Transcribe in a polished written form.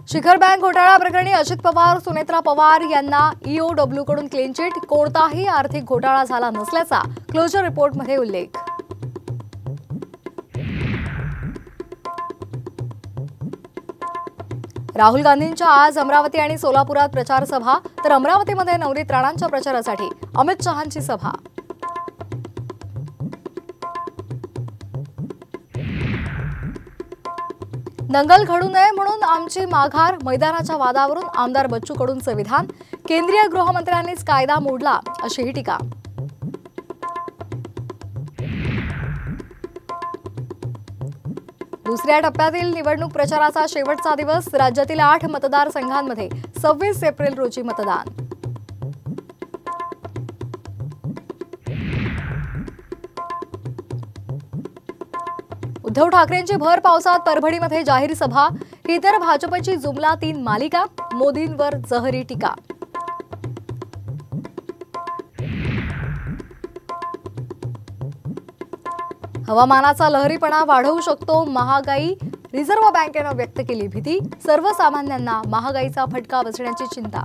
शिखर बँक घोटाळा प्रकरणी अजित पवार, सुनेत्रा पवार यांना ईओडब्ल्यू कडून क्लीन चिट, कोणताही आर्थिक घोटाळा झाला नसल्याचा क्लोजर रिपोर्टमध्ये उल्लेख। राहुल गांधींच्या आज अमरावती आणि सोलापुरात प्रचार सभा, तर अमरावतीमध्ये नवनीत राणांच्या प्रचारासाठी अमित शहांची सभा। दंगल घडू नये म्हणून आमची माघार, मैदानाच्या वादावरून आमदार बच्चू कडूंचे विधान, केंद्रीय गृहमंत्र्यांनीच कायदा मोडला अशीही टीका। दुसऱ्या टप्प्यातील निवडणूक प्रचाराचा शेवटचा दिवस, राज्यातील 8 मतदारसंघांमध्ये 26 एप्रिल रोजी मतदान। उद्धव ठाकरेंची भर पावसात परभणीमध्ये जाहीर सभा, ही तर भाजपची जुमला 3 मालिका, मोदींवर जहरी टीका। हवामानाचा लहरीपणा वाढवू शकतो महागाई, रिझर्व्ह बँकेनं व्यक्त केली भीती, सर्वसामान्यांना महागाईचा फटका बसण्याची चिंता।